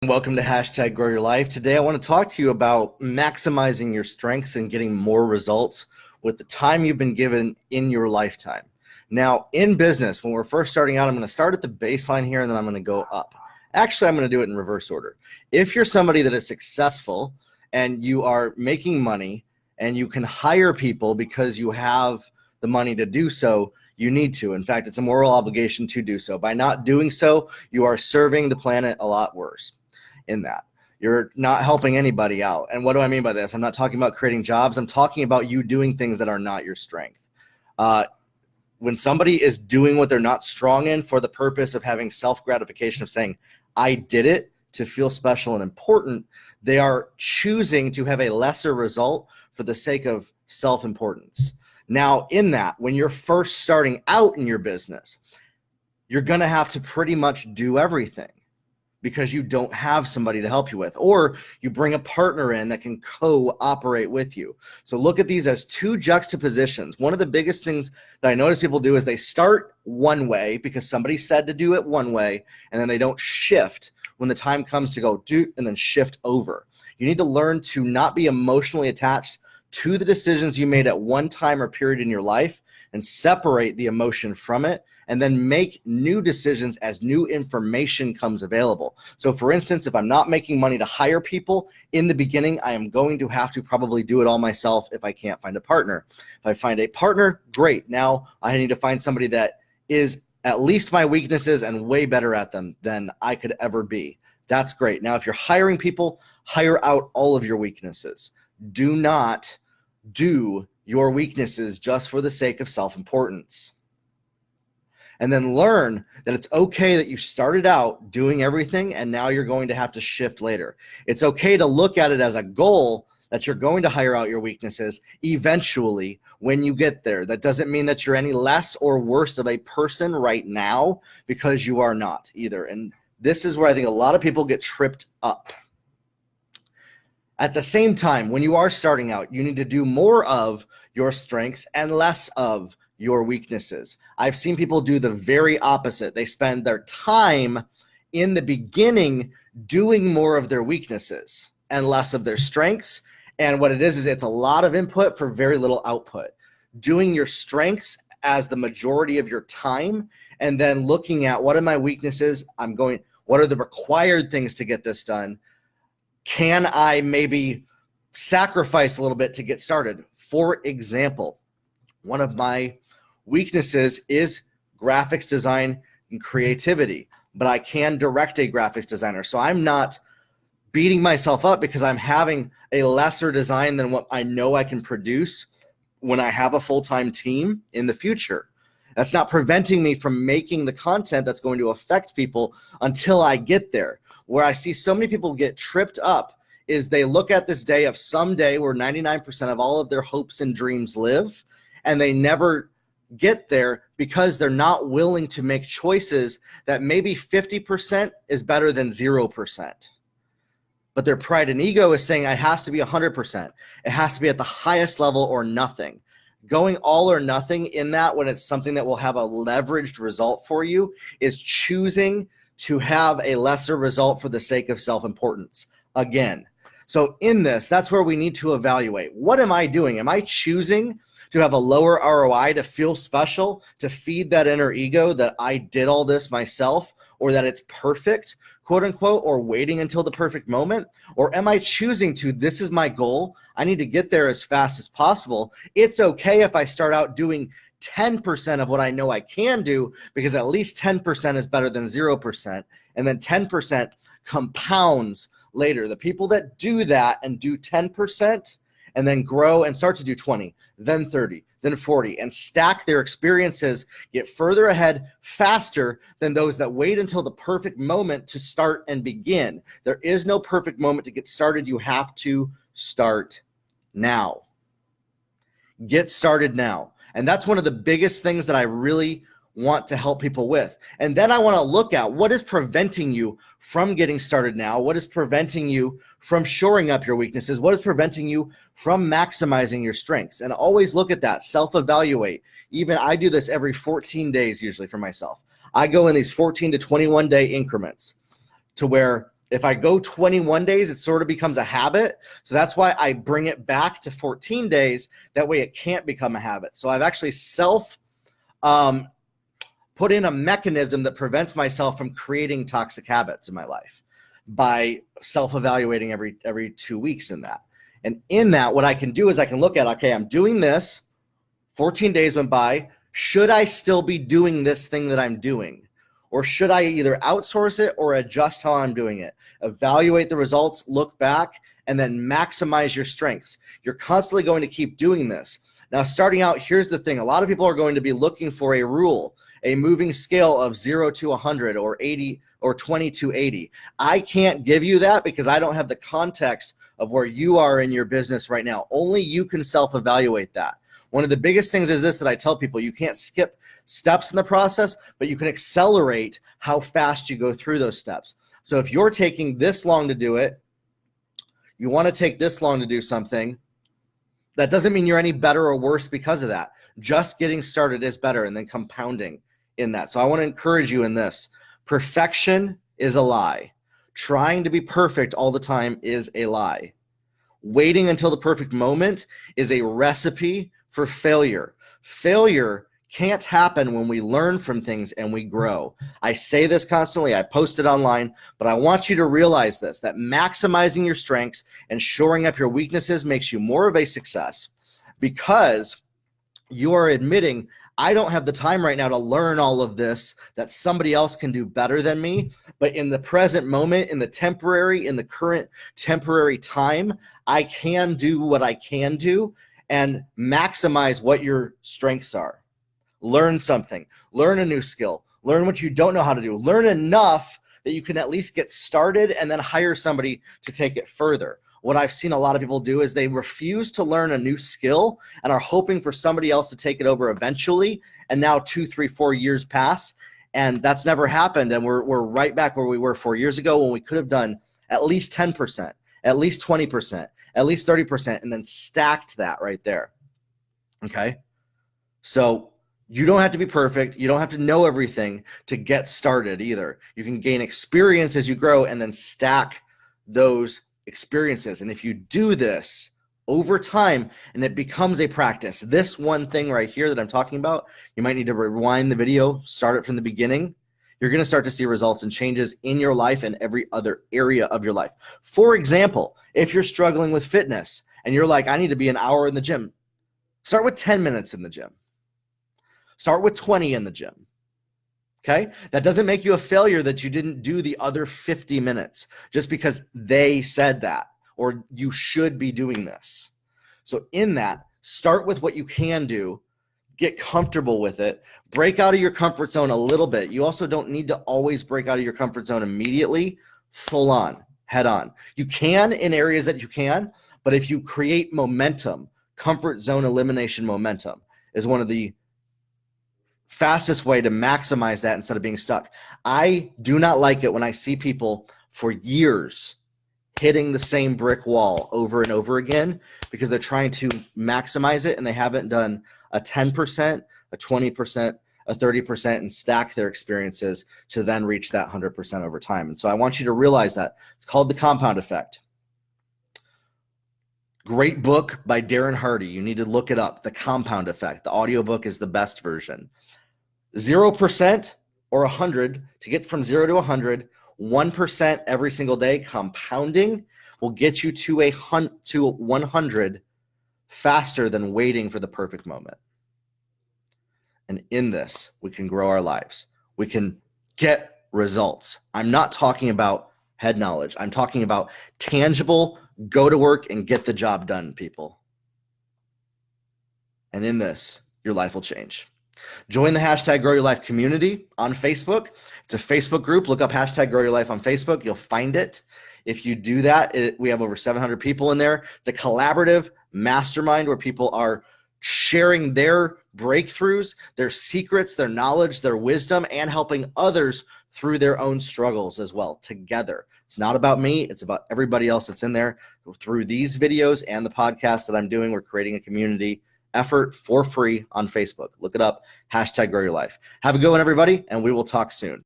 Welcome to Hashtag Grow Your Life. Today, I want to talk to you about maximizing your strengths and getting more results with the time you've been given in your lifetime. Now, in business, when we're first starting out, I'm going to start at the baseline here, and then I'm going to go up. Actually, I'm going to do it in reverse order. If you're somebody that is successful and you are making money and you can hire people because you have the money to do so, you need to. In fact, it's a moral obligation to do so. By not doing so, you are serving the planet a lot worse. In that you're not helping anybody out. And what do I mean by this? I'm not talking about creating jobs. I'm talking about you doing things that are not your strength. When somebody is doing what they're not strong in for the purpose of having self-gratification of saying, I did it to feel special and important, they are choosing to have a lesser result for the sake of self-importance. Now, in that, when you're first starting out in your business, you're going to have to pretty much do everything, because you don't have somebody to help you with, or you bring a partner in that can cooperate with you. So look at these as two juxtapositions. One of the biggest things that I notice people do is they start one way because somebody said to do it one way, and then they don't shift when the time comes to go do and then shift over. You need to learn to not be emotionally attached to the decisions you made at one time or period in your life and separate the emotion from it, and then make new decisions as new information comes available. So for instance, if I'm not making money to hire people in the beginning, I am going to have to probably do it all myself if I can't find a partner. If I find a partner, great. Now I need to find somebody that is at least my weaknesses and way better at them than I could ever be. That's great. Now, if you're hiring people, hire out all of your weaknesses. Do not do your weaknesses just for the sake of self-importance. And then learn that it's okay that you started out doing everything and now you're going to have to shift later. It's okay to look at it as a goal that you're going to hire out your weaknesses eventually when you get there. That doesn't mean that you're any less or worse of a person right now, because you are not either. And this is where I think a lot of people get tripped up. At the same time, when you are starting out, you need to do more of your strengths and less of your weaknesses. I've seen people do the very opposite. They spend their time in the beginning doing more of their weaknesses and less of their strengths. And what it is it's a lot of input for very little output. Doing your strengths as the majority of your time, and then looking at what are my weaknesses? What are the required things to get this done? Can I maybe sacrifice a little bit to get started? For example, one of my weaknesses is graphics design and creativity, but I can direct a graphics designer. So I'm not beating myself up because I'm having a lesser design than what I know I can produce when I have a full-time team in the future. That's not preventing me from making the content that's going to affect people until I get there. Where I see so many people get tripped up is they look at this day of someday where 99% of all of their hopes and dreams live, and they never get there because they're not willing to make choices that maybe 50% is better than 0%. But their pride and ego is saying it has to be 100%. It has to be at the highest level or nothing. Going all or nothing in that when it's something that will have a leveraged result for you is choosing to have a lesser result for the sake of self-importance. Again, so in this, that's where we need to evaluate. What am I doing? Am I choosing to have a lower ROI to feel special, to feed that inner ego that I did all this myself, or that it's perfect, quote unquote, or waiting until the perfect moment? Or am I choosing to, this is my goal, I need to get there as fast as possible. It's okay if I start out doing 10% of what I know I can do, because at least 10% is better than 0%. And then 10% compounds later. The people that do that and do 10% and then grow and start to do 20, then 30, then 40, and stack their experiences, get further ahead faster than those that wait until the perfect moment to start and begin. There is no perfect moment to get started. You have to start now. Get started now. And that's one of the biggest things that I really want to help people with. And then I want to look at what is preventing you from getting started now. What is preventing you from shoring up your weaknesses? What is preventing you from maximizing your strengths? And always look at that, self-evaluate. Even I do this every 14 days usually for myself. I go in these 14 to 21 day increments to where If I go 21 days, it sort of becomes a habit. So that's why I bring it back to 14 days. That way it can't become a habit. So I've actually put in a mechanism that prevents myself from creating toxic habits in my life by self-evaluating every 2 weeks in that. And in that, what I can do is I can look at, okay, I'm doing this, 14 days went by. Should I still be doing this thing that I'm doing? Or should I either outsource it or adjust how I'm doing it? Evaluate the results, look back, and then maximize your strengths. You're constantly going to keep doing this. Now, starting out, here's the thing. A lot of people are going to be looking for a rule, a moving scale of 0 to 100 or 80 or 20 to 80. I can't give you that because I don't have the context of where you are in your business right now. Only you can self-evaluate that. One of the biggest things is this that I tell people: you can't skip steps in the process, but you can accelerate how fast you go through those steps. So if you're taking this long to do it, you want to take this long to do something, that doesn't mean you're any better or worse because of that. Just getting started is better, and then compounding in that. So I want to encourage you in this. Perfection is a lie. Trying to be perfect all the time is a lie. Waiting until the perfect moment is a recipe for failure. Failure can't happen when we learn from things and we grow. I say this constantly. I post it online, but I want you to realize this, that maximizing your strengths and shoring up your weaknesses makes you more of a success, because you are admitting, I don't have the time right now to learn all of this that somebody else can do better than me. But in the present moment, in the current temporary time, I can do what I can do and maximize what your strengths are. Learn something, learn a new skill, learn what you don't know how to do, learn enough that you can at least get started and then hire somebody to take it further. What I've seen a lot of people do is they refuse to learn a new skill and are hoping for somebody else to take it over eventually. And now 2, 3, 4 years pass, and that's never happened. And we're right back where we were 4 years ago, when we could have done at least 10%, at least 20%, at least 30%, and then stacked that right there. Okay? So you don't have to be perfect. You don't have to know everything to get started either. You can gain experience as you grow and then stack those experiences. And if you do this over time and it becomes a practice, this one thing right here that I'm talking about, you might need to rewind the video, start it from the beginning. You're going to start to see results and changes in your life and every other area of your life. For example, if you're struggling with fitness and you're like, I need to be an hour in the gym, start with 10 minutes in the gym. Start with 20 in the gym. Okay? That doesn't make you a failure that you didn't do the other 50 minutes just because they said that, or you should be doing this. So in that, start with what you can do, get comfortable with it, break out of your comfort zone a little bit. You also don't need to always break out of your comfort zone immediately, full on, head on. You can in areas that you can, but if you create momentum, comfort zone elimination momentum is one of the fastest way to maximize that instead of being stuck. I do not like it when I see people for years hitting the same brick wall over and over again because they're trying to maximize it and they haven't done a 10%, a 20%, a 30% and stack their experiences to then reach that 100% over time. And so I want you to realize that. It's called the compound effect. Great book by Darren Hardy. You need to look it up. The Compound Effect. The audiobook is the best version. 0% or 100 to get from 0 to 100, 1% every single day compounding will get you to 100 faster than waiting for the perfect moment. And in this, we can grow our lives. We can get results. I'm not talking about head knowledge. I'm talking about tangible, go to work and get the job done, people. And in this, your life will change. Join the hashtag Grow Your Life community on Facebook. It's a Facebook group. Look up hashtag Grow Your Life on Facebook. You'll find it. If you do that, we have over 700 people in there. It's a collaborative mastermind where people are sharing their breakthroughs, their secrets, their knowledge, their wisdom, and helping others through their own struggles as well together. It's not about me. It's about everybody else that's in there. Through these videos and the podcast that I'm doing, we're creating a community effort for free on Facebook. Look it up, hashtag Grow Your Life. Have a good one, everybody, and we will talk soon.